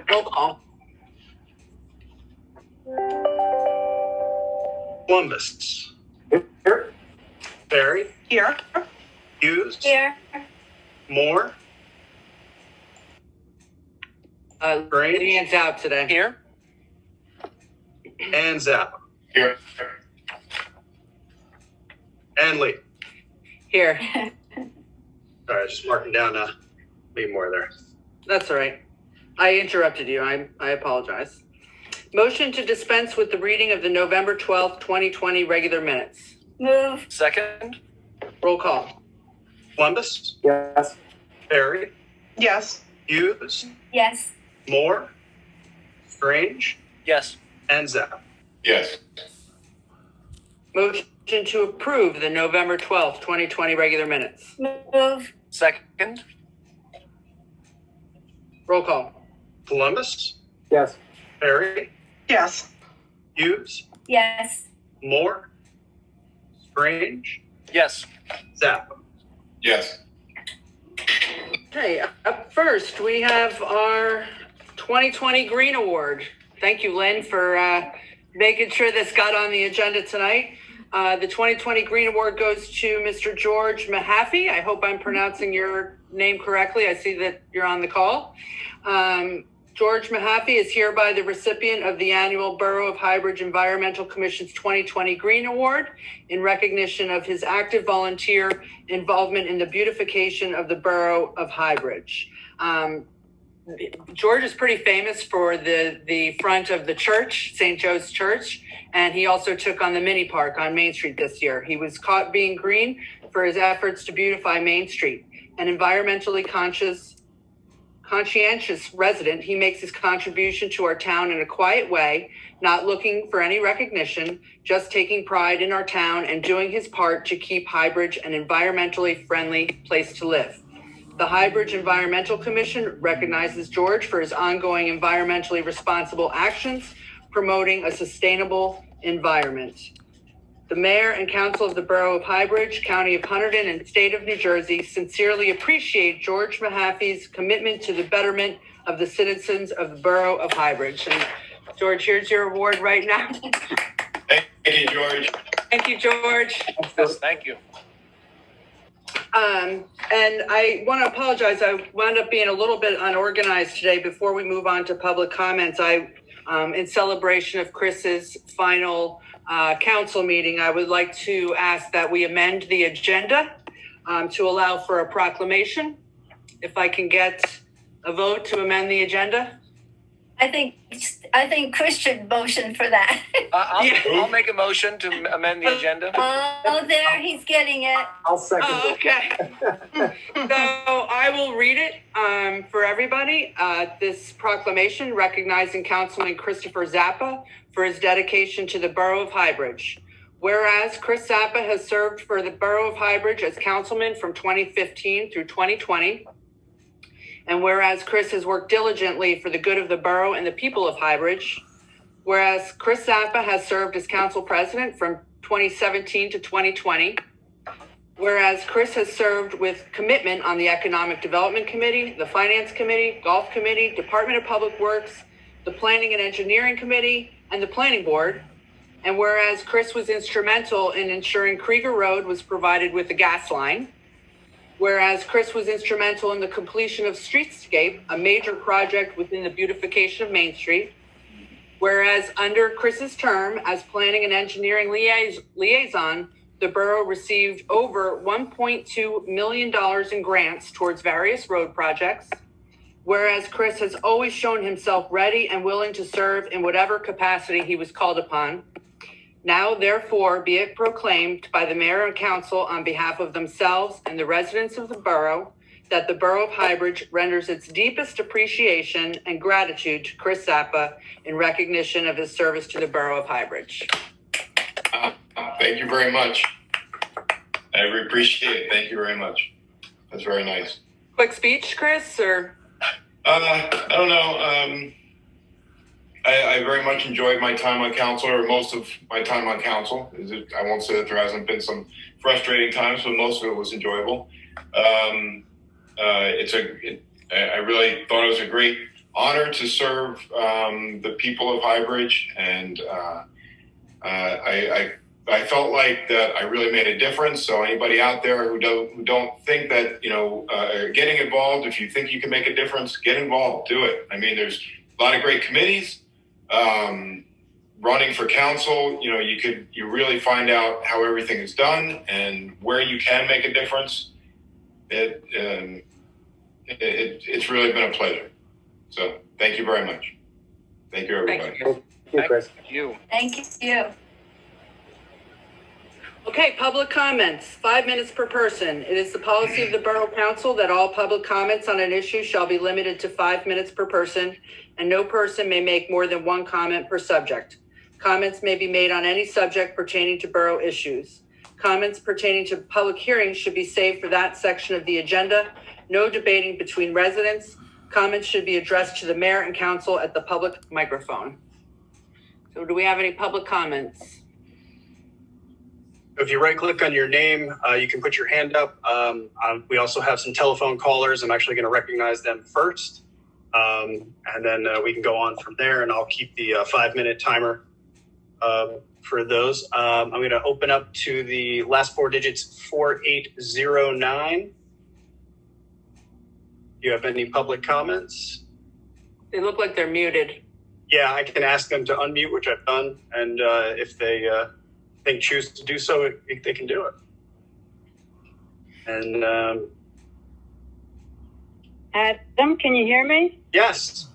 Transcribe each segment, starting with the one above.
Roll call. Columbus. Here. Barry. Here. Hughes. Here. Moore. Grange. Leanne's out today. Here. And Zappa. Here. And Lee. Here. All right, just marking down Lee Moore there. That's all right. I interrupted you. I apologize. Motion to dispense with the reading of the November 12th, 2020 regular minutes. Move. Second. Roll call. Columbus. Yes. Barry. Yes. Hughes. Yes. Moore. Grange. Yes. And Zappa. Yes. Motion to approve the November 12th, 2020 regular minutes. Move. Second. Roll call. Columbus. Yes. Barry. Yes. Hughes. Yes. Moore. Grange. Yes. Zappa. Yes. Okay, up first, we have our 2020 Green Award. Thank you, Lynn, for making sure this got on the agenda tonight. The 2020 Green Award goes to Mr. George Mahaffey. I hope I'm pronouncing your name correctly. I see that you're on the call. George Mahaffey is hereby the recipient of the annual Borough of Highbridge Environmental Commission's 2020 Green Award in recognition of his active volunteer involvement in the beautification of the Borough of Highbridge. George is pretty famous for the front of the church, St. Joe's Church, and he also took on the mini park on Main Street this year. He was caught being green for his efforts to beautify Main Street. An environmentally conscientious resident, he makes his contribution to our town in a quiet way, not looking for any recognition, just taking pride in our town and doing his part to keep Highbridge an environmentally friendly place to live. The Highbridge Environmental Commission recognizes George for his ongoing environmentally responsible actions, promoting a sustainable environment. The Mayor and Council of the Borough of Highbridge, County of Hunterdon, and State of New Jersey sincerely appreciate George Mahaffey's commitment to the betterment of the citizens of the Borough of Highbridge. And George, here's your award right now. Thank you, George. Thank you, George. Yes, thank you. And I want to apologize. I wound up being a little bit unorganized today. Before we move on to public comments, in celebration of Chris's final council meeting, I would like to ask that we amend the agenda to allow for a proclamation. If I can get a vote to amend the agenda. I think Chris should motion for that. I'll make a motion to amend the agenda. Oh, there, he's getting it. I'll second Oh, okay. So I will read it for everybody. This proclamation recognizing Councilman Christopher Zappa for his dedication to the Borough of Highbridge. Whereas Chris Zappa has served for the Borough of Highbridge as councilman from 2015 through 2020. And whereas Chris has worked diligently for the good of the borough and the people of Highbridge, whereas Chris Zappa has served as council president from 2017 to 2020, whereas Chris has served with commitment on the Economic Development Committee, the Finance Committee, Golf Committee, Department of Public Works, the Planning and Engineering Committee, and the Planning Board, and whereas Chris was instrumental in ensuring Krieger Road was provided with a gas line, whereas Chris was instrumental in the completion of Streetscape, a major project within the beautification of Main Street. Whereas under Chris's term as planning and engineering liaison, the borough received over $1.2 million in grants towards various road projects. Whereas Chris has always shown himself ready and willing to serve in whatever capacity he was called upon. Now, therefore, be it proclaimed by the mayor and council on behalf of themselves and the residents of the borough that the Borough of Highbridge renders its deepest appreciation and gratitude to Chris Zappa in recognition of his service to the Borough of Highbridge. Thank you very much. I appreciate it. Thank you very much. That's very nice. Quick speech, Chris, or? I don't know. I very much enjoyed my time on council, or most of my time on council. I won't say that there hasn't been some frustrating times, but most of it was enjoyable. I really thought it was a great honored to serve the people of Highbridge, and I felt like that I really made a difference. So anybody out there who don't think that, getting involved, if you think you can make a difference, get involved, do it. I mean, there's a lot of great committees. Running for council, you really find out how everything is done and where you can make a difference. It's really been a pleasure. So thank you very much. Thank you, everybody. Thank Thank you, Chris. you. Thank you. Okay, public comments, 5 minutes per person. It is the policy of the Borough Council that all public comments on an issue shall be limited to 5 minutes per person, and no person may make more than one comment per subject. Comments may be made on any subject pertaining to borough issues. Comments pertaining to public hearings should be saved for that section of the agenda. No debating between residents. Comments should be addressed to the mayor and council at the public microphone. So do we have any public comments? If you right click on your name, you can put your hand up. We also have some telephone callers. I'm actually going to recognize them first. And then we can go on from there, and I'll keep the 5-minute timer for those. I'm going to open up to the last 4 digits, 4809. Do you have any public comments? They look like they're muted. Yeah, I can ask them to unmute, which I've done. And if they choose to do so, they can do it. And Adam, can you hear me? yes.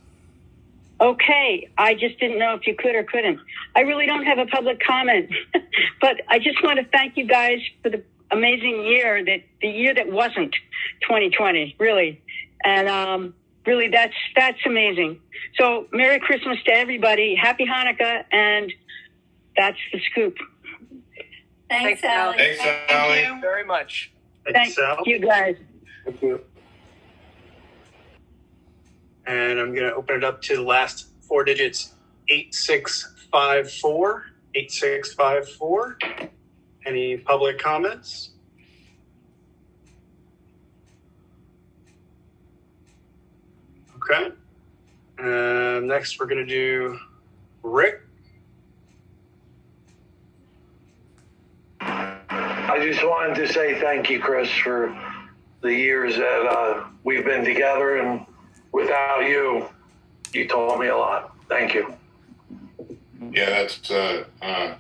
Okay, I just didn't know if you could or couldn't. I really don't have a public comment, but I just want to thank you guys for the amazing year, the year that wasn't 2020, really. And really, that's amazing. So Merry Christmas to everybody. Happy Hanukkah. And that's the scoop. Thanks, Thanks, Ally. Ally. Thanks, Thank Ally. you. Very much. Thanks, Sal. You guys. Thank you. And I'm going to open it up to the last 4 digits, 8654. 8654. Any public comments? Okay. Next, we're going to do Rick. I just wanted to say thank you, Chris, for the years that we've been together, and without you, you taught me a lot. Thank you. Yeah, that's. I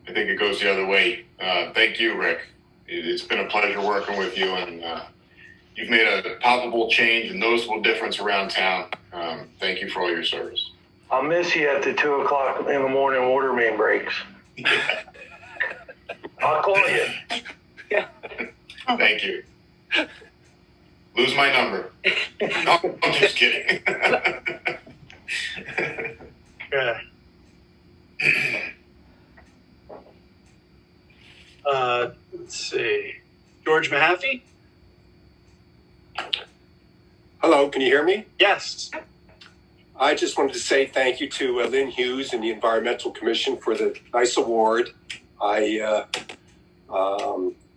think it goes the other way. Thank you, Rick. It's been a pleasure working with you, and you've made a palpable change and noticeable difference around town. Thank you for all your service. I'll miss you at the 2 o'clock in the morning water main breaks. I'll call you. Thank you. Lose my number. No, I'm just kidding. Okay. Let's see. George Mahaffey? Hello, can you hear me? Yes. I just wanted to say thank you to Lynn Hughes and the Environmental Commission for the nice award.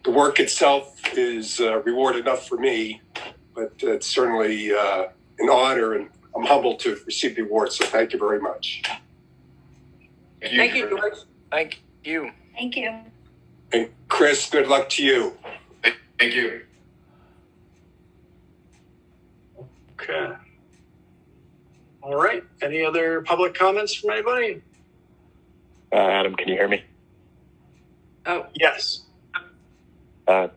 The work itself is reward enough for me, but it's certainly an honor, and I'm humbled to receive the award, so thank you very much. Thank you, George. Thank you. Thank you. And Chris, good luck to you. Thank you. Okay. All right. Any other public comments from anybody? Adam, can you hear me? Oh, Yes.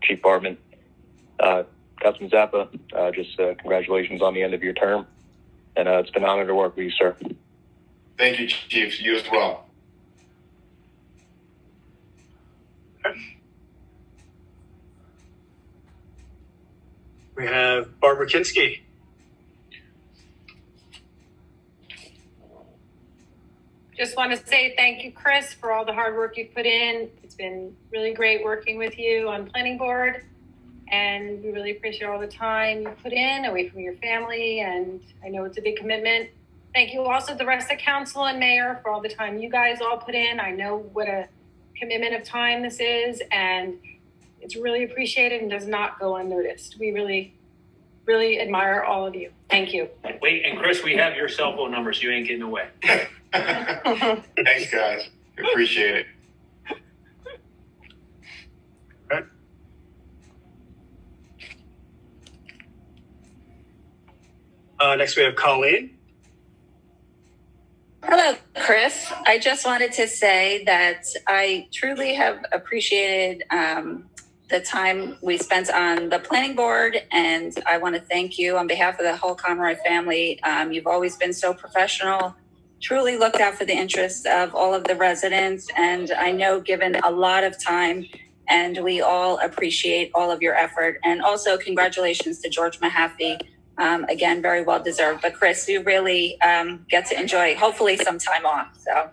Chief Bartman, Councilman Zappa, just congratulations on the end of your term. And it's been an honor to work with you, sir. Thank you, Chief. You as well. We have Barbara Kinski. Just want to say thank you, Chris, for all the hard work you've put in. It's been really great working with you on planning board, and we really appreciate all the time you put in away from your family, and I know it's a big commitment. Thank you also to the rest of council and mayor for all the time you guys all put in. I know what a commitment of time this is, and it's really appreciated and does not go unnoticed. We really really admire all of you. Thank you. Wait, and Chris, we have your cell phone number, so you ain't getting away. Thanks, guys. Appreciate it. Next, we have Colleen. Hello, Chris. I just wanted to say that I truly have appreciated the time we spent on the planning board, and I want to thank you on behalf of the whole Conroy family. You've always been so professional, truly looked out for the interests of all of the residents, and I know given a lot of time, and we all appreciate all of your effort. And also congratulations to George Mahaffey. Again, very well deserved. But Chris, you really get to enjoy, hopefully, some time off. So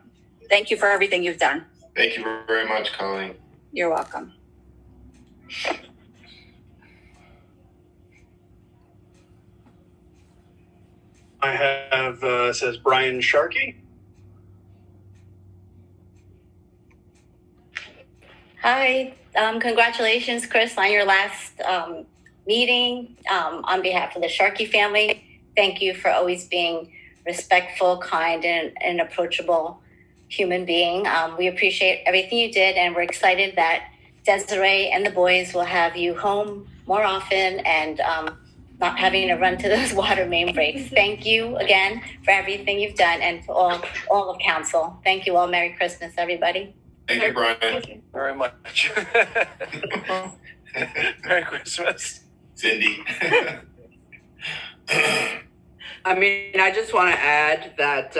thank you for everything you've done. Thank you very much, Colleen. You're welcome. I have, says Brian Sharkey. Hi, congratulations, Chris, on your last meeting. On behalf of the Sharkey family, thank you for always being respectful, kind, and approachable human being. We appreciate everything you did, and we're excited that Desiree and the boys will have you home more often and not having to run to those water main breaks. Thank you again for everything you've done, and for all of council. Thank you all. Merry Christmas, everybody. Thank you, Brian. Very much. Merry Christmas. Cindy. I mean, I just want to add that,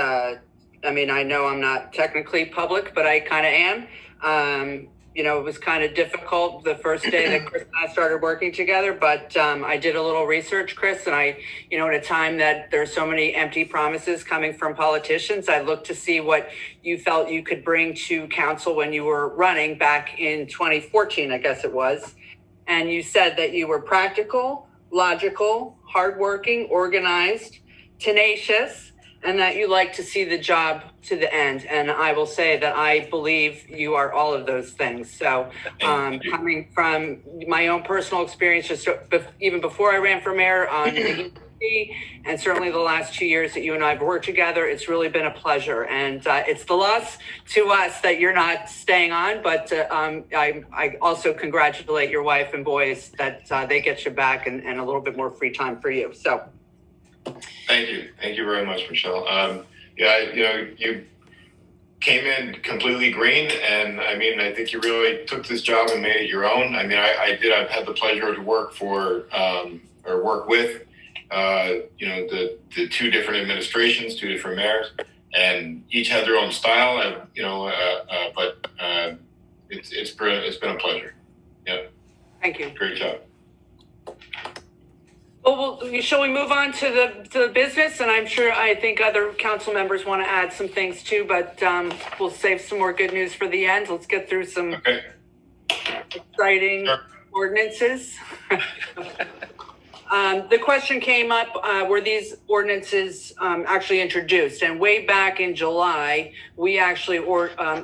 I know I'm not technically public, but I kind of am. It was kind of difficult the first day that Chris and I started working together, but I did a little research, Chris, and at a time that there's so many empty promises coming from politicians, I looked to see what you felt you could bring to council when you were running back in 2014, I guess it was. And you said that you were practical, logical, hardworking, organized, tenacious, and that you like to see the job to the end. And I will say that I believe you are all of those things. So coming from my own personal experience, just even before I ran for mayor on the EPC, and certainly the last 2 years that you and I have worked together, it's really been a pleasure. And it's the loss to us that you're not staying on, but I also congratulate your wife and boys that they get you back and a little bit more free time for you. So. Thank you very much, Michelle. You came in completely green, and I think you really took this job and made it your own. I've had the pleasure to work for or work with the two different administrations, two different mayors, and each had their own style. But it's been a pleasure. Yeah. Thank you. Great job. Well, shall we move on to the business? And I think other council members want to add some things too, but we'll save some more good news for the end. Let's get through some exciting ordinances. The question came up, were these ordinances actually introduced? And way back in July, we actually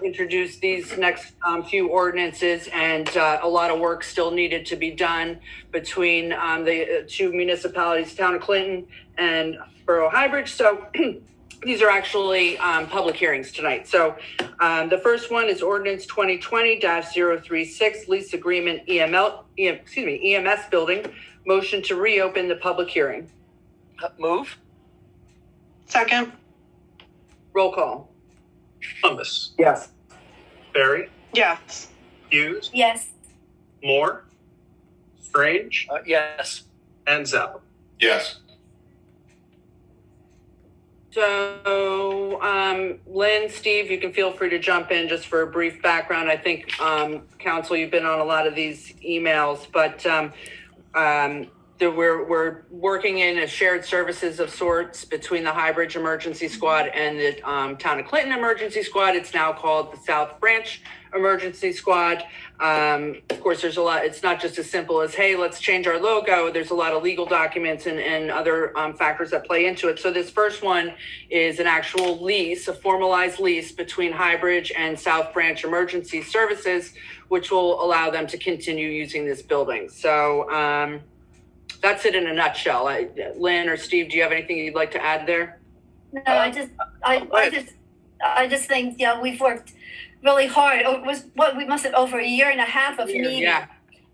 introduced these next few ordinances, and a lot of work still needed to be done between the two municipalities, Town of Clinton and Borough Highbridge. So these are actually public hearings tonight. So the first one is ordinance 2020-036, lease agreement EMS building. Motion to reopen the public hearing. Move. Second. Roll call. Columbus. Yes. Barry. Yes. Hughes. Yes. Moore. Strange. Yes. And Zappa. Yes. So, Lynn, Steve, you can feel free to jump in just for a brief background. I think, council, you've been on a lot of these emails, but we're working in a shared services of sorts between the Highbridge Emergency Squad and the Town of Clinton Emergency Squad. It's now called the South Branch Emergency Squad. Of course, there's a lot. It's not just as simple as, hey, let's change our logo. There's a lot of legal documents and other factors that play into it. So this first one is an actual lease, a formalized lease between Highbridge and South Branch Emergency Services, which will allow them to continue using this building. So that's it in a nutshell. Lynn or Steve, do you have anything you'd like to add there? No, I just think, we've worked really hard. It was we must have over a year and a half of meeting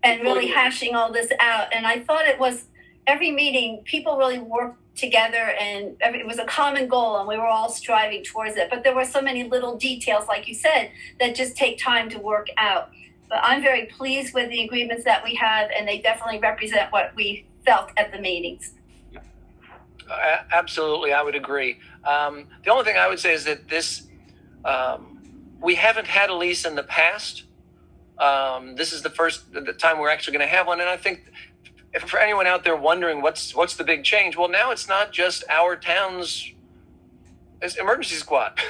and really hashing all this out. And I thought it was every meeting, people really worked together and it was a common goal and we were all striving towards it. But there were so many little details, like you said, that just take time to work out. But I'm very pleased with the agreements that we have, and they definitely represent what we felt at the meetings. Absolutely, I would agree. The only thing I would say is that this, we haven't had a lease in the past. This is the time we're actually going to have one. And I think for anyone out there wondering what's the big change, well, now it's not just our town's emergency squad.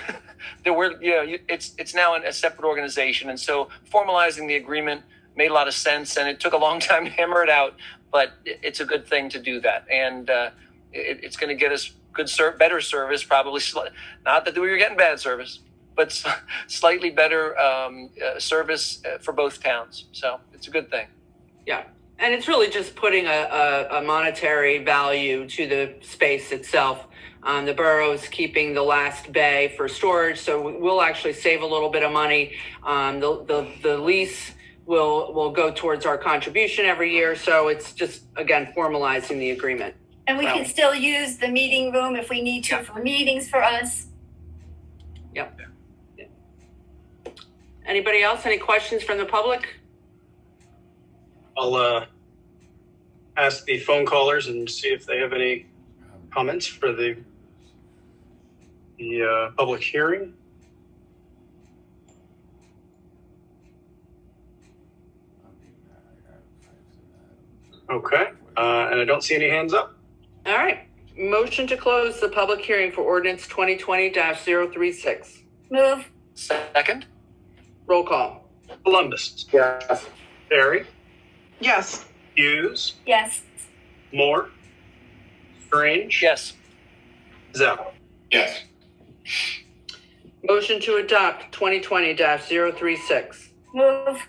It's now a separate organization. And so formalizing the agreement made a lot of sense, and it took a long time to hammer it out, but it's a good thing to do that. And it's going to get us better service, probably. Not that we were getting bad service, but slightly better service for both towns. So it's a good thing. Yeah. And it's really just putting a monetary value to the space itself. The borough's keeping the last bay for storage, so we'll actually save a little bit of money. The lease will go towards our contribution every year. So it's just, again, formalizing the agreement. And we can still use the meeting room if we need to for meetings for us. Yep. Yeah. Anybody else? Any questions from the public? I'll ask the phone callers and see if they have any comments for the public hearing. Okay, and I don't see any hands up. All right. Motion to close the public hearing for ordinance 2020-036. Move. Second. Roll call. Columbus. Yes. Barry. Yes. Hughes. Yes. Moore. Strange. Yes. Zapp. Yes. Motion to adopt 2020-036. Move.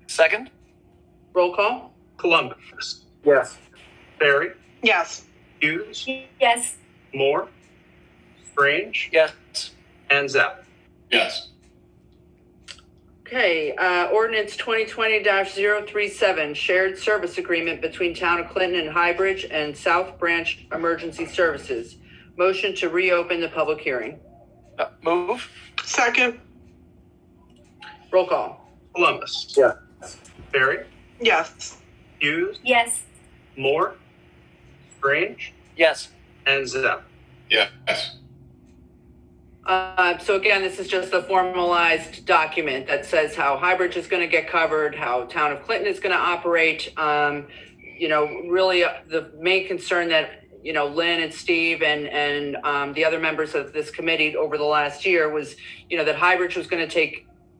Second. Roll call. Columbus. Yes. Barry. Yes. Hughes. Yes. Moore. Strange. Yes. And Zapp. Yes. Okay, ordinance 2020-037, shared service agreement between Town of Clinton and Highbridge and South Branch Emergency Services. Motion to reopen the public hearing. Move. Second. Roll call. Columbus. Yes. Barry. Yes. Hughes. Yes. Moore. Strange. Yes. And Zapp. Yes. So again, this is just a formalized document that says how Highbridge is going to get covered, how Town of Clinton is going to operate. Really the main concern that, Lynn and Steve and the other members of this committee over the last year was, that Highbridge was going to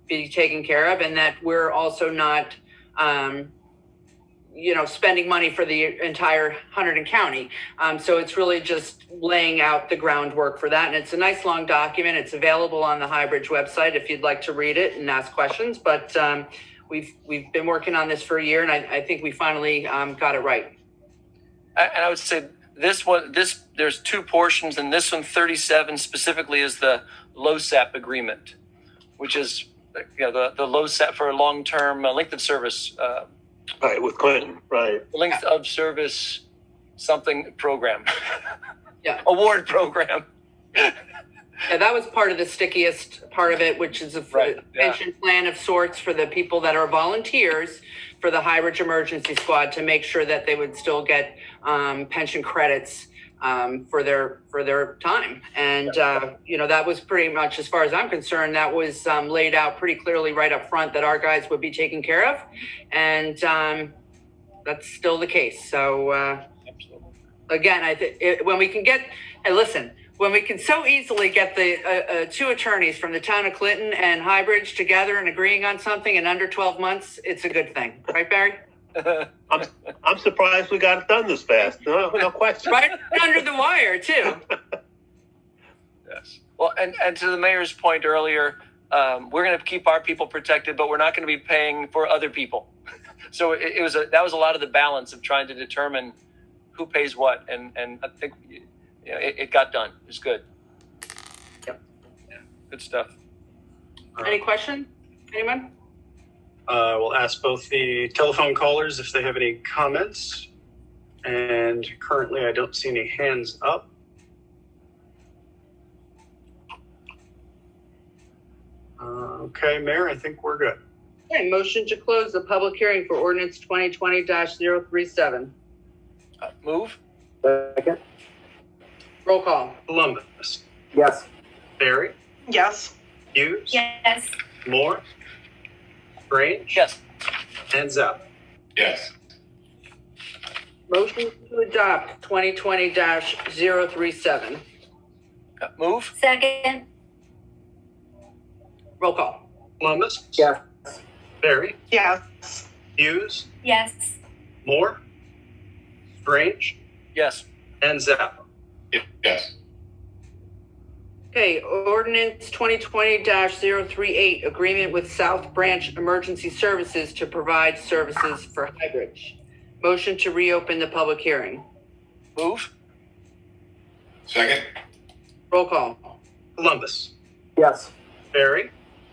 be taken care of, and that we're also not, spending money for the entire Hunterdon County. So it's really just laying out the groundwork for that. And it's a nice long document. It's available on the Highbridge website if you'd like to read it and ask questions. But we've been working on this for a year, and I think we finally got it right. And I would say there's two portions, and this one, 37 specifically, is the LoSAP agreement, which is the LoSAP for a long-term length of service. Right, with Clinton, right. Length of service something program. Yeah. Award program. Yeah, that was part of the stickiest part of it, which is a pension plan of sorts for the people that are volunteers for the Highbridge Emergency Squad to make sure that they would still get pension credits for their time. And, that was pretty much, as far as I'm concerned, that was laid out pretty clearly right up front that our guys would be taken care of. And that's still the case. So, again, I think when we can get, and listen, when we can so easily get the two attorneys from the Town of Clinton and Highbridge together and agreeing on something in under 12 months, it's a good thing. Right, Barry? I'm surprised we got it done this fast. No question. Right under the wire, too. Yes. Well, and to the mayor's point earlier, we're going to keep our people protected, but we're not going to be paying for other people. So that was a lot of the balance of trying to determine who pays what, and I think it got done. It was good. Yep. Yeah, good stuff. Any question? Anyone? We'll ask both the telephone callers if they have any comments. And currently, I don't see any hands up. Okay, Mayor, I think we're good. Okay, motion to close the public hearing for ordinance 2020-037. Move. Second. Roll call. Columbus. Yes. Barry. Yes. Hughes. Yes. Moore. Strange. Yes. And Zapp. Yes. Motion to adopt 2020-037. Move. Second. Roll call. Columbus. Yes. Barry. Yes. Hughes. Yes. Moore. Strange. Yes. And Zapp. Yes. Okay, ordinance 2020-038, agreement with South Branch Emergency Services to provide services for Highbridge. Motion to reopen the public hearing. Move. Second. Roll call. Columbus. Yes. Barry.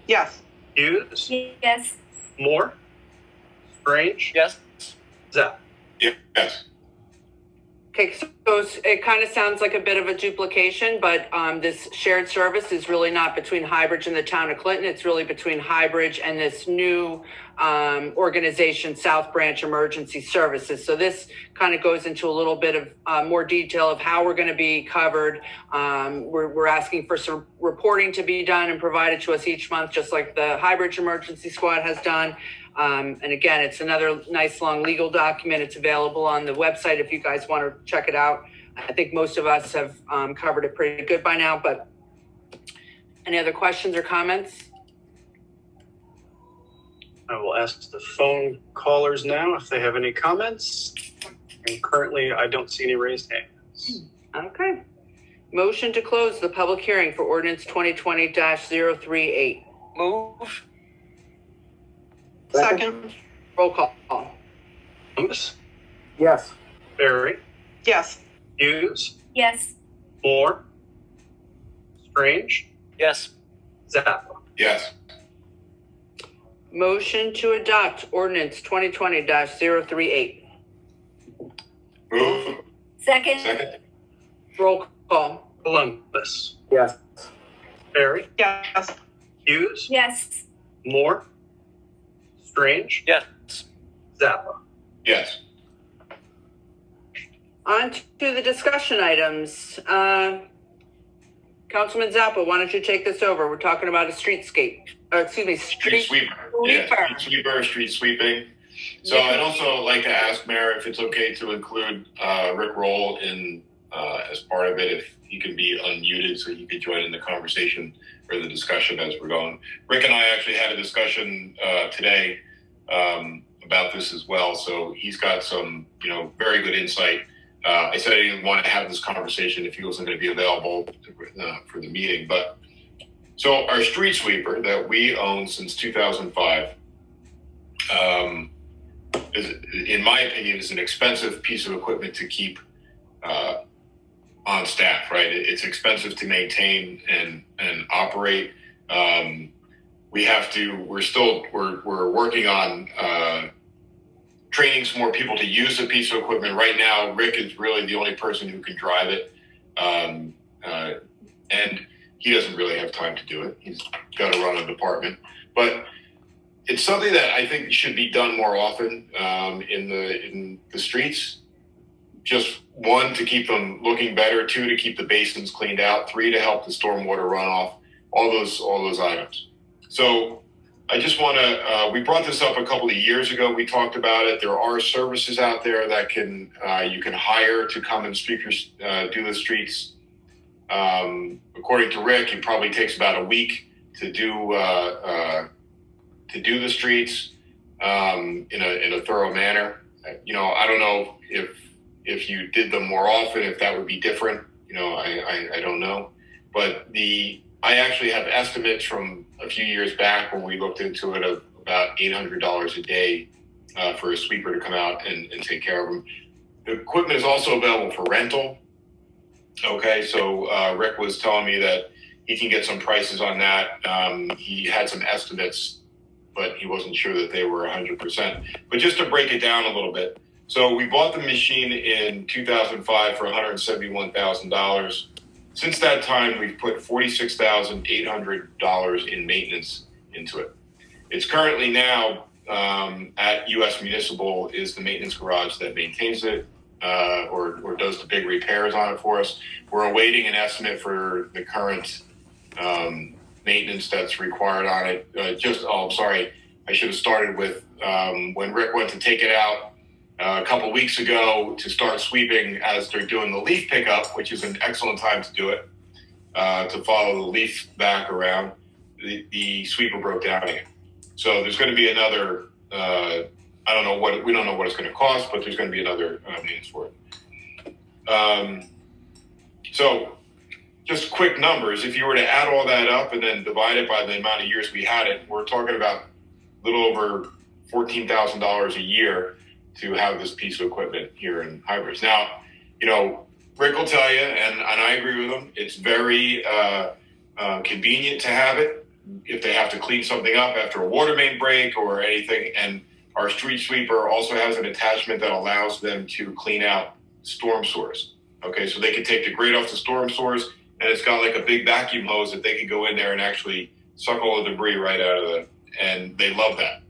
Yes. Hughes. Yes. Moore. Strange. Yes. Zapp. Yes. Okay, so it kind of sounds like a bit of a duplication, but this shared service is really not between Highbridge and the town of Clinton. It's really between Highbridge and this new organization, South Branch Emergency Services. So this kind of goes into a little bit of more detail of how we're going to be covered. We're asking for some reporting to be done and provided to us each month, just like the Highbridge Emergency Squad has done. And again, it's another nice long legal document. It's available on the website if you guys want to check it out. I think most of us have covered it pretty good by now, but any other questions or comments? I will ask the phone callers now if they have any comments. And currently, I don't see any raised hands. Okay. Motion to close the public hearing for ordinance 2020-038. Move. Second. Roll call. Columbus. Yes. Barry. Yes. Hughes. Yes. Moore. Strange. Yes. Zapp. Yes. Motion to adopt ordinance 2020-038. Move. Second. Second. Roll call. Columbus. Yes. Barry. Yes. Hughes. Yes. Moore. Strange. Yes. Zapp. Yes. On to the discussion items. Councilman Zappa, why don't you take this over? We're talking about a street Street sweeper. Yeah, street sweeping. So Yeah. I'd also like to ask Mayor if it's okay to include Rick Roll in as part of it, if he can be unmuted so he could join in the conversation or the discussion as we're going. Rick and I actually had a discussion today about this as well. So he's got some, very good insight. I said I didn't want to have this conversation if he wasn't going to be available for the meeting. But so our street sweeper that we own since 2005, is, in my opinion, is an expensive piece of equipment to keep on staff. Right, it's expensive to maintain and operate. We're working on training some more people to use the piece of equipment. Right now, Rick is really the only person who can drive it. And he doesn't really have time to do it. He's got to run a department. But it's something that I think should be done more often in the streets. Just one, to keep them looking better. Two, to keep the basins cleaned out. Three, to help the stormwater runoff. All those items. So I just want to, we brought this up a couple of years ago. We talked about it. There are services out there that you can hire to come and do the streets. According to Rick, it probably takes about a week to do the streets in a thorough manner. I don't know if you did them more often, if that would be different. I don't know. But I actually have estimates from a few years back when we looked into it of about $800 a day for a sweeper to come out and take care of them. The equipment is also available for rental. Okay, so Rick was telling me that he can get some prices on that. He had some estimates, but he wasn't sure that they were 100%. But just to break it down a little bit. So we bought the machine in 2005 for $171,000. Since that time, we've put $46,800 in maintenance into it. It's currently now at US Municipal is the maintenance garage that maintains it or does the big repairs on it for us. We're awaiting an estimate for the current maintenance that's required on it. I'm sorry, I should have started with when Rick went to take it out a couple weeks ago to start sweeping as they're doing the leaf pickup, which is an excellent time to do it, to follow the leaf back around. The sweeper broke down again. So there's going to be another, we don't know what it's going to cost, but there's going to be another means for it. So just quick numbers. If you were to add all that up and then divide it by the amount of years we had it, we're talking about a little over $14,000 a year to have this piece of equipment here in Hybrids. Now, Rick will tell you, and I agree with him, it's very convenient to have it if they have to clean something up after a water main break or anything. And our street sweeper also has an attachment that allows them to clean out storm sewers. Okay, so they can take the grate off the storm sewers, and it's got like a big vacuum hose that they can go in there and actually suck all the debris right out of and they love that.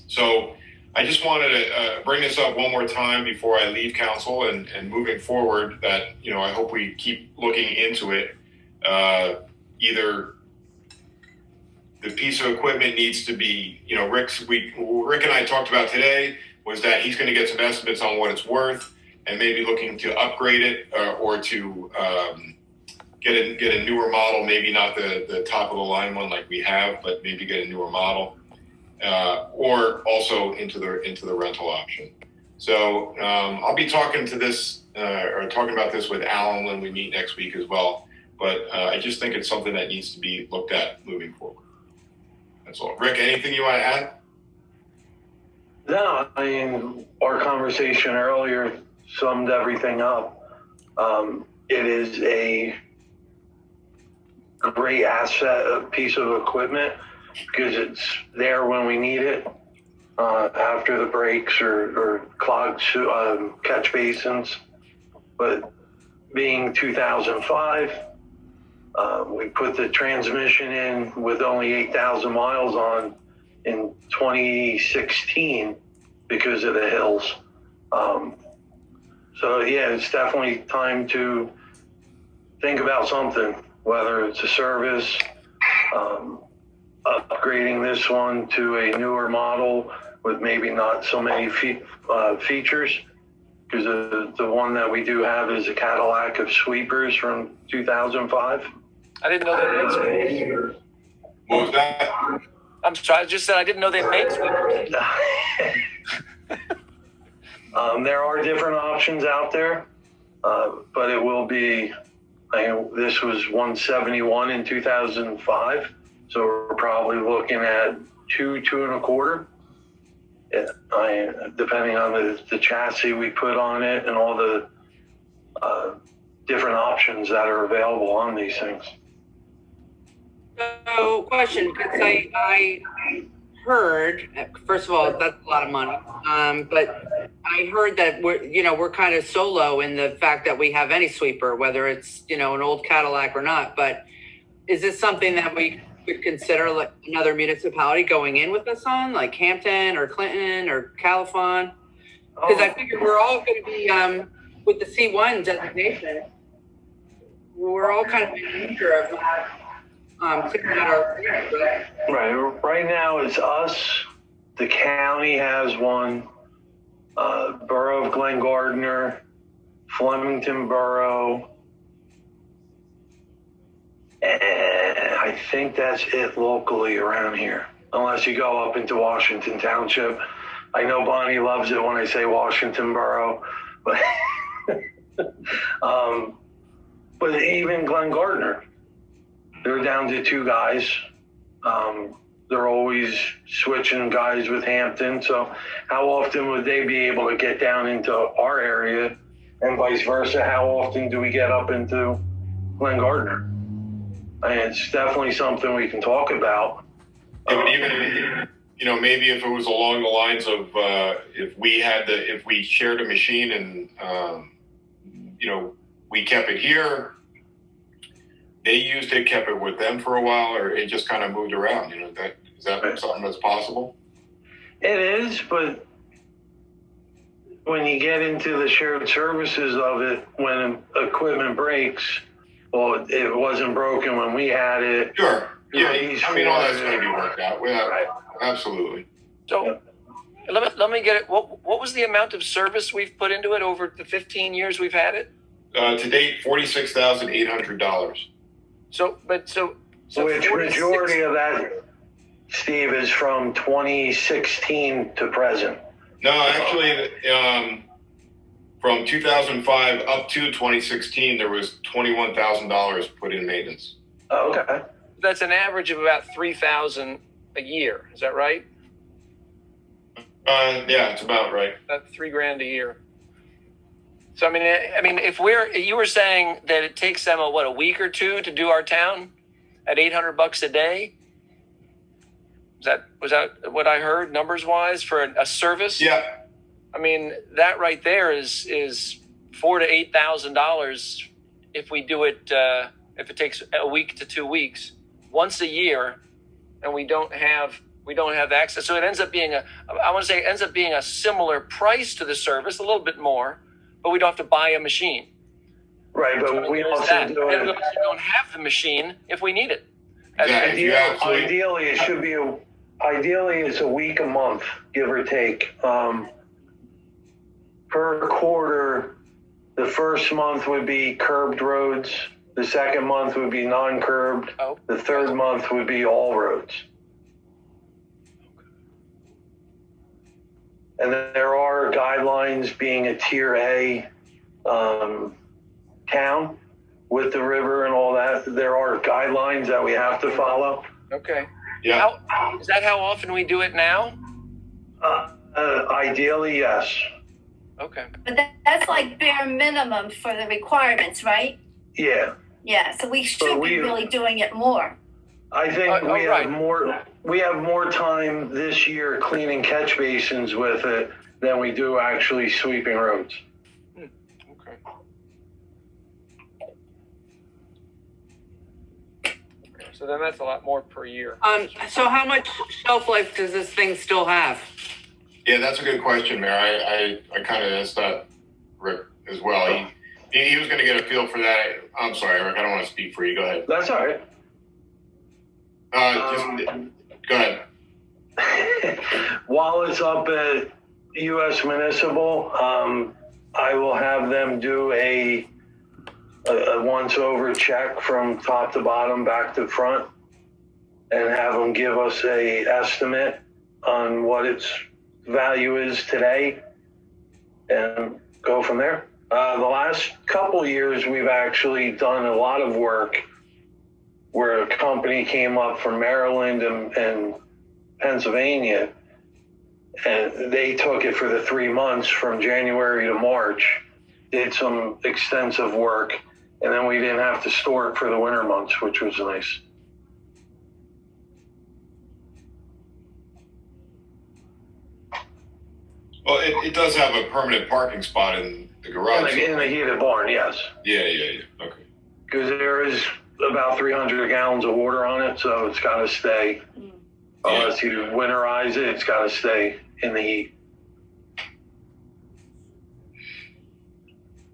So I just wanted to bring this up one more time before I leave council and moving forward that, I hope we keep looking into it. Either the piece of equipment needs to be, Rick and I talked about today was that he's going to get some estimates on what it's worth and maybe looking to upgrade it or to get a newer model, maybe not the top of the line one like we have, but maybe get a newer model. Or also into the rental option. So I'll be talking about this with Alan when we meet next week as well. But I just think it's something that needs to be looked at moving forward. That's all. Rick, anything you want to add? No, I mean, our conversation earlier summed everything up. It is a great asset, a piece of equipment, because it's there when we need it after the breaks or clogged catch basins. But being 2005, we put the transmission in with only 8,000 miles on in 2016 because of the hills. So yeah, it's definitely time to think about something, whether it's a service, upgrading this one to a newer model with maybe not so many features, because the one that we do have is a Cadillac of sweepers from 2005. I didn't know they made sweepers. What was that? I'm sorry, I just said I didn't know they made sweepers. There are different options out there, but it will be, this was 171 in 2005. So we're probably looking at two and a quarter, depending on the chassis we put on it and all the different options that are available on these things. So, question, because I heard, first of all, that's a lot of money, but I heard that we're kind of solo in the fact that we have any sweeper, whether it's, an old Cadillac or not, but is this something that we could consider like another municipality going in with us on, like Hampton or Clinton or Califon? Because I figured we're all going to be, with the C1 designation, we're all kind of in danger of clearing out our right. Right now it's us. The county has one. Borough of Glen Gardner, Flemington Borough, and I think that's it locally around here, unless you go up into Washington Township. I know Bonnie loves it when I say Washington Borough, but but even Glen Gardner, they're down to 2 guys. they're always switching guys with Hampton. So how often would they be able to get down into our area, and vice versa? How often do we get up into Glen Gardner? I mean, it's definitely something we can talk about. Yeah, but even, you know, maybe if it was along the lines of if we shared a machine and you know, we kept it here, they used it, kept it with them for a while, or it just kind of moved around. You know, is that something that's possible? It is, but when you get into the shared services of it, when equipment breaks, well, it wasn't broken when we had it. Sure. Yeah, I mean, all that's going to be worked out. Absolutely. So let me get it. What was the amount of service we've put into it over the 15 years we've had it? To date, $46,800. So which majority of that, Steve, is from 2016 to present? No, actually, from 2005 up to 2016, there was $21,000 put in maintenance. Oh, okay. That's an average of about $3,000 a year. Is that right? Yeah, it's about right. About $3,000 a year. So I mean, if you were saying that it takes them a week or two to do our town at $800 a day. Was that what I heard numbers wise for a service? Yeah. I mean, that right there is $4,000 to $8,000 if we do it. If it takes a week to 2 weeks, once a year, and we don't have access. So it ends up being a similar price to the service, a little bit more, but we don't have to buy a machine. Right, but we also don't have the machine if we need it. Ideally, it should be ideally it's a week a month, give or take. Per quarter, the first month would be curbed roads. The second month would be non-curbed. The third month would be all roads. And then there are guidelines, being a tier A town with the river and all that. There are guidelines that we have to follow. Okay. Yeah. Is that how often we do it now? Ideally, yes. Okay. But that's like bare minimum for the requirements, right? Yeah. Yeah, so we should be really doing it more. I think we have more time this year cleaning catch basins with it than we do actually sweeping roads. Okay. So then that's a lot more per year. So how much shelf life does this thing still have? Yeah, that's a good question, Mayor. I kind of asked that Rick as well. He was going to get a feel for that. I'm sorry, Rick. I don't want to speak for you. Go ahead. That's all right. Go ahead. While it's up at U.S. Municipal, I will have them do a once-over check from top to bottom, back to front, and have them give us a estimate on what its value is today, and go from there. The last couple years, we've actually done a lot of work where a company came up from Maryland and Pennsylvania, and they took it for the 3 months from January to March, did some extensive work, and then we didn't have to store it for the winter months, which was nice. Well, it does have a permanent parking spot in the garage. In the heated barn, yes. Yeah. Okay. Because there is about 300 gallons of water on it, so it's got to stay. Unless you winterize it, it's got to stay in the heat.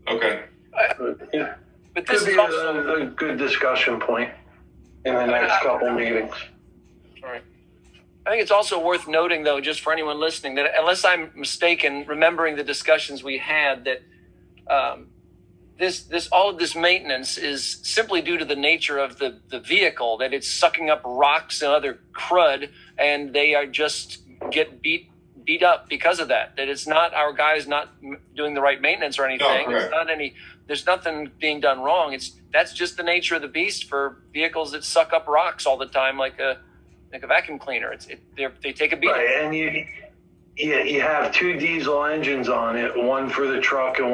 Okay. But this could be also a good discussion point in the next couple meetings. All right. I think it's also worth noting, though, just for anyone listening, that unless I'm mistaken, remembering the discussions we had, that all of this maintenance is simply due to the nature of the vehicle, that it's sucking up rocks and other crud, and they are just get beat up because of that. That it's not our guys not doing the right maintenance or anything. No, it's not there's nothing being done wrong. That's just the nature of the beast for vehicles that suck up rocks all the time, like like a vacuum cleaner. They take a beating. Right, and you have two diesel engines on it, one for the truck and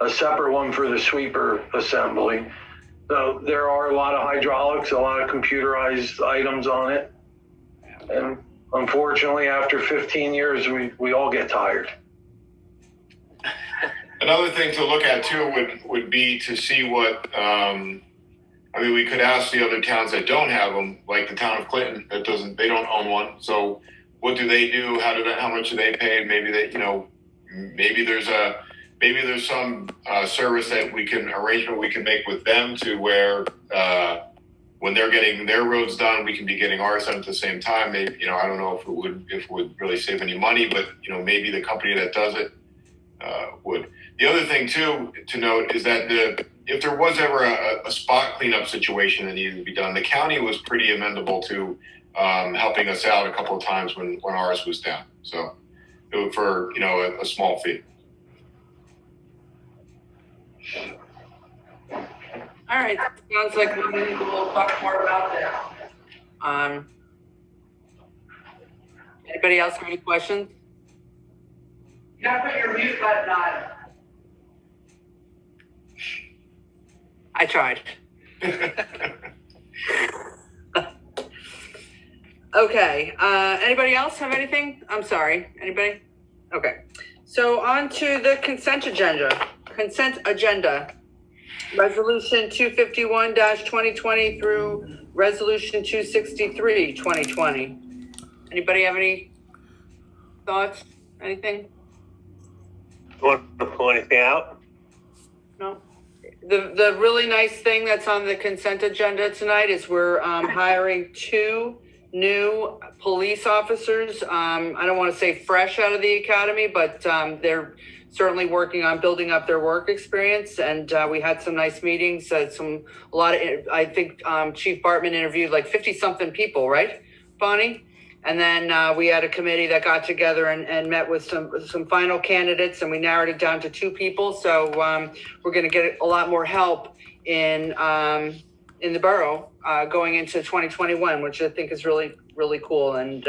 a separate one for the sweeper assembly. So there are a lot of hydraulics, a lot of computerized items on it. And unfortunately, after 15 years, we all get tired. Another thing to look at too would be to see what, we could ask the other towns that don't have them, like the town of Clinton, they don't own one. So what do they do? How much do they pay? Maybe maybe there's some service that arrangement we can make with them to where, when they're getting their roads done, we can be getting ours done at the same time. Maybe, I don't know if it would really save any money, but maybe the company that does it would. The other thing too to note is that if there was ever a spot cleanup situation that needed to be done, the county was pretty amenable to helping us out a couple of times when ours was down. So it was for a small fee. All right, sounds like we'll talk more about that. Anybody else have any questions? You gotta put your mute button on. I tried. Okay, anybody else have anything? I'm sorry, anybody? Okay, so on to the consent agenda. Resolution 251-2020 through Resolution 263-2020. Anybody have any thoughts? Anything? You want to point anything out? No. The really nice thing that's on the consent agenda tonight is we're hiring 2 new police officers. I don't want to say fresh out of the academy, but they're certainly working on building up their work experience. And we had some nice meetings. I think Chief Bartman interviewed like 50 something people, right, Bonnie? And then we had a committee that got together and met with some final candidates, and we narrowed it down to 2 people. So we're going to get a lot more help in the borough going into 2021, which I think is really, really cool. And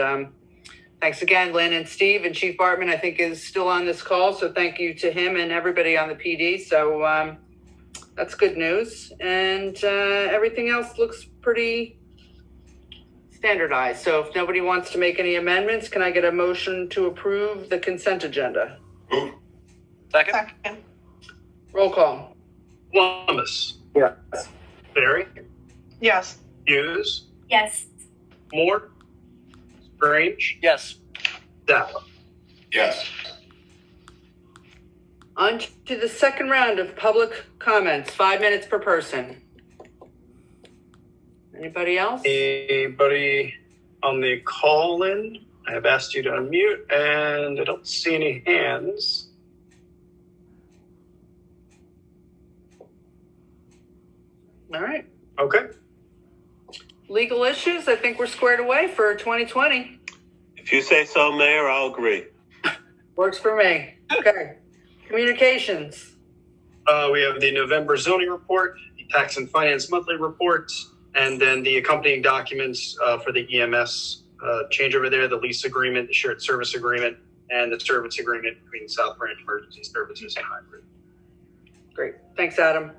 thanks again, Lynn and Steve, and Chief Bartman, I think, is still on this call. So thank you to him and everybody on the PD. So that's good news. And everything else looks pretty standardized. So if nobody wants to make any amendments, can I get a motion to approve the consent agenda? Move. Second. Roll call. Columbus. Yeah. Barry. Yes. Hughes. Yes. Moore. Strange. Yes. Zappa. Yes. On to the second round of public comments, 5 minutes per person. Anybody else? Anybody on the call in? I have asked you to unmute and I don't see any hands. All right. Okay. Legal issues, I think we're squared away for 2020. If you say so, Mayor, I'll agree. Works for me. Okay. Communications. We have the November zoning report, the tax and finance monthly report, and then the accompanying documents for the EMS change over there, the lease agreement, the shared service agreement, and the service agreement between South Branch Emergency Services and Hybrid. Great. Thanks, Adam.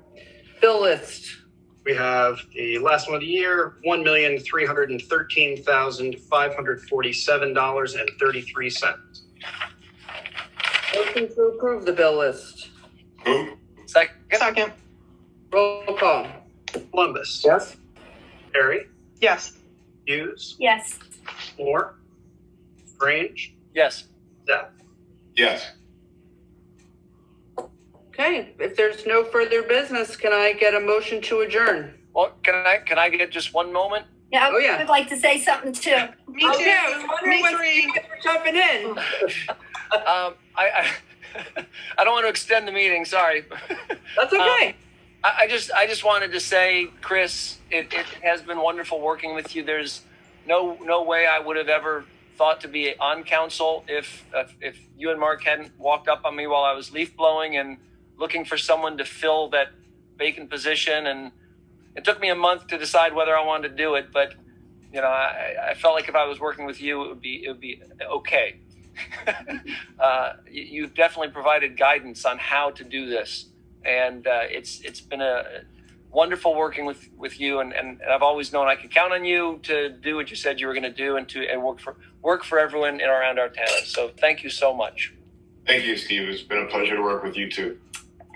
Bill list. We have the last one of the year, $1,313,547.33. Motion to approve the bill list. Move. Second. Roll call. Columbus. Yes. Perry. Yes. Hughes. Yes. Moore. Strange. Yes. Zapp. Yes. Okay. If there's no further business, can I get a motion to adjourn? Well, can I get just one moment? Yeah, Oh, yeah. I would like to say something too. Me too. Okay, I was wondering Me when three. you guys were jumping in. I don't want to extend the meeting. Sorry. That's okay. I just wanted to say, Chris, it has been wonderful working with you. There's no way I would have ever thought to be on council if you and Mark hadn't walked up on me while I was leaf blowing and looking for someone to fill that vacant position. And it took me a month to decide whether I wanted to do it, but I felt like if I was working with you, it would be okay. You've definitely provided guidance on how to do this, and it's been a wonderful working with you, and I've always known I could count on you to do what you said you were going to do, and work for everyone in around our town. So thank you so much. Thank you, Steve. It's been a pleasure to work with you too.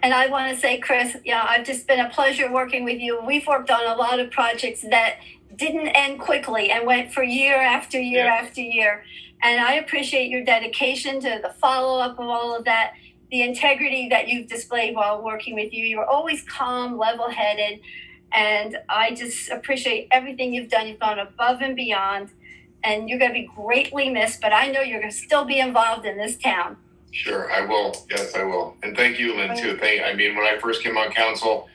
And I want to say, Chris, I've just been a pleasure working with you. We've worked on a lot of projects that didn't end quickly and went for year after year after year. And I appreciate your dedication to the follow-up of all of that, the integrity that you've displayed while working with you. You're always calm, level-headed, and I just appreciate everything you've done. You've gone above and beyond, and you're going to be greatly missed, but I know you're going to still be involved in this town. Sure, I will. Yes, I will. And thank you, Lynn, too. When I first came on council,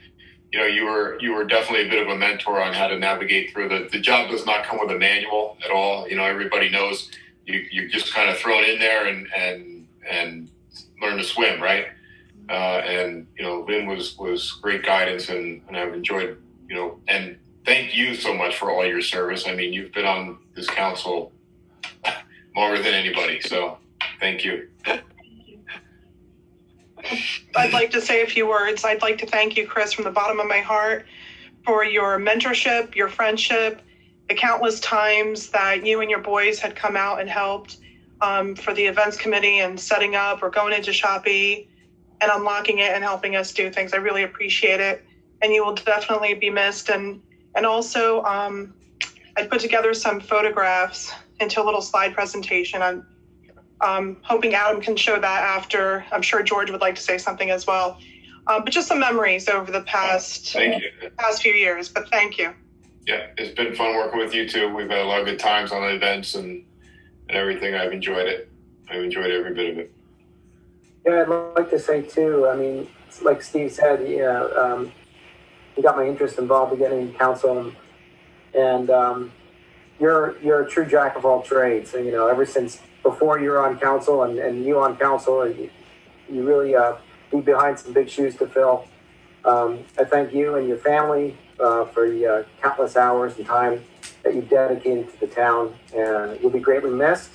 you were definitely a bit of a mentor on how to navigate through the job. Does not come with a manual at all. Everybody knows you're just kind of thrown in there and learn to swim, right? Lynn was great guidance, and I've enjoyed, and thank you so much for all your service. You've been on this council longer than anybody, so thank you. I'd like to say a few words. I'd like to thank you, Chris, from the bottom of my heart for your mentorship, your friendship, the countless times that you and your boys had come out and helped for the events committee and setting up or going into Shopee and unlocking it and helping us do things. I really appreciate it. And you will definitely be missed. And also, I put together some photographs into a little slide presentation. I'm hoping Adam can show that after. I'm sure George would like to say something as well. But just some memories over the past few years. But thank you. Yeah, it's been fun working with you too. We've had a lot of good times on the events and everything. I've enjoyed it. I've enjoyed every bit of it. Yeah, I'd like to say too, like Steve said, he got my interest involved in getting in council, and you're a true jack of all trades. And, ever since before you were on council and you on council, you really be behind some big shoes to fill. I thank you and your family for the countless hours and time that you've dedicated to the town, and you'll be greatly missed.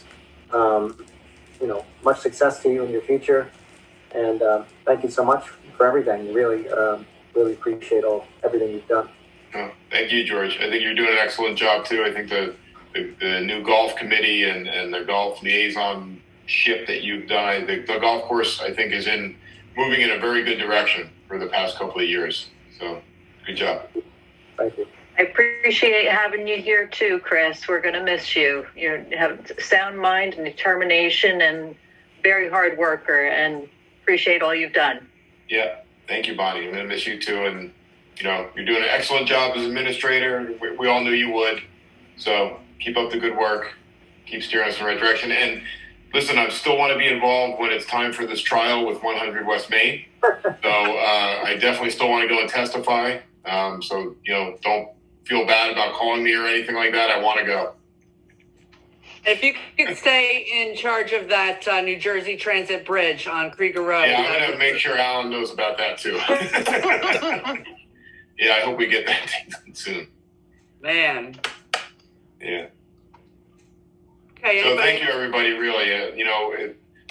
Much success to you in your future, and thank you so much for everything. Really appreciate everything you've done. Oh, thank you, George. I think you're doing an excellent job too. I think the new golf committee and the golf liaison ship that you've done, the golf course, I think, is moving in a very good direction for the past couple of years. So, good job. Thank you. I appreciate having you here too, Chris. We're going to miss you. You have sound mind and determination and very hard worker, and appreciate all you've done. Yeah. Thank you, Bonnie. I'm going to miss you too. And, you're doing an excellent job as administrator. We all knew you would. So keep up the good work. Keep steering us in the right direction. And listen, I still want to be involved when it's time for this trial with 100 West Main. So I definitely still want to go and testify. So, don't feel bad about calling me or anything like that. I want to go. If you could stay in charge of that New Jersey Transit Bridge on Krieger Road. Yeah, I'm going to make sure Alan knows about that too. Yeah, I hope we get that done soon. Man. Yeah. Okay. So thank you, everybody. Really,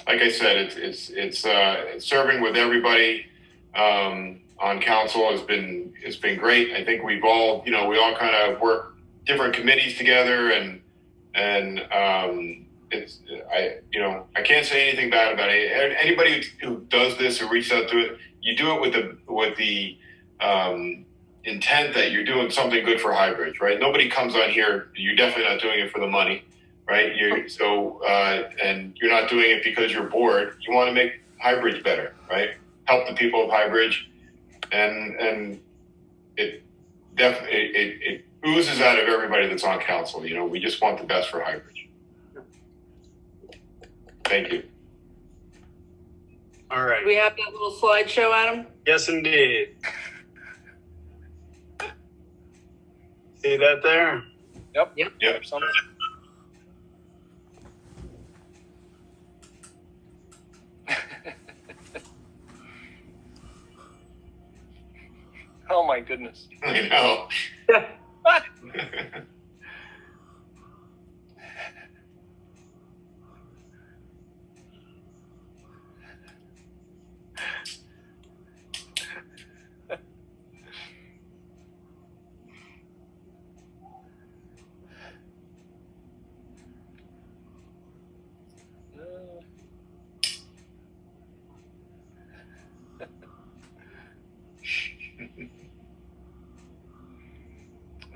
like I said, it's serving with everybody on council has been great. I think we all kind of work different committees together, and I can't say anything bad about it. Anybody who does this or reaches out to it, you do it with the intent that you're doing something good for Highbridge, right? Nobody comes on here. You're definitely not doing it for the money, right? And you're not doing it because you're bored. You want to make Highbridge better, right? Help the people of Highbridge, and it oozes out of everybody that's on council. We just want the best for Highbridge. Thank you. All right. Do we have that little slideshow, Adam? Yes, indeed. See that there? Yep. Oh my goodness. I know.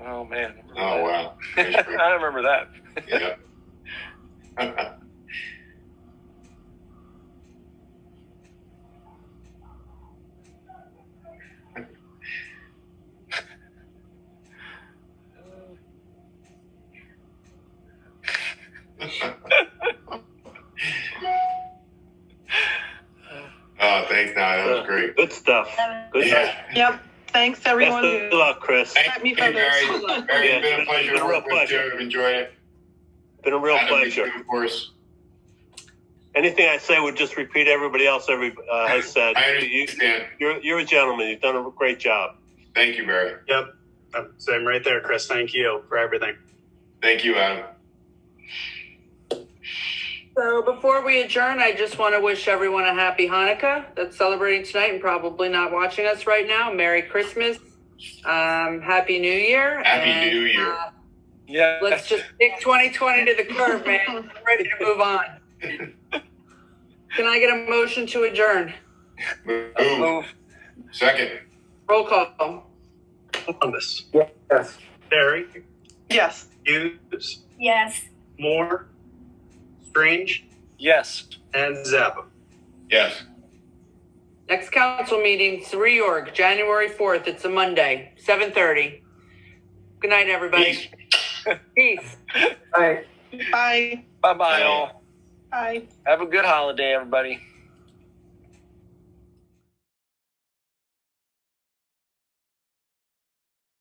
Oh, man. Oh, wow. I remember that. Yeah. Oh, thanks. No, that was great. Good stuff. Good stuff. Yep. Thanks, everyone. Best of luck, Chris. Sent me Thank you, Barry. photos. Barry, Yeah, it's been a pleasure to work with you. I've enjoyed it. Been a real Adam, pleasure. you too, of course. Anything I say would just repeat everybody else has said. I understand. You're a gentleman. You've done a great job. Thank you, Barry. Yep. Same right there, Chris. Thank you for everything. Thank you, Adam. So before we adjourn, I just want to wish everyone a happy Hanukkah that's celebrating tonight and probably not watching us right now. Merry Christmas. Happy New Year. Happy New Year. Yeah. Let's just kick 2020 to the curb, man. I'm ready to move on. Can I get a motion to adjourn? Move. Second. Roll call. Columbus. Yes. Barry. Yes. Hughes. Yes. Moore. Strange. Yes. And Zappa. Yes. Next council meeting, reorg, January 4th. It's a Monday, 7:30. Good night, everybody. Peace. All right. Bye. Bye-bye, all. Bye. Have a good holiday, everybody.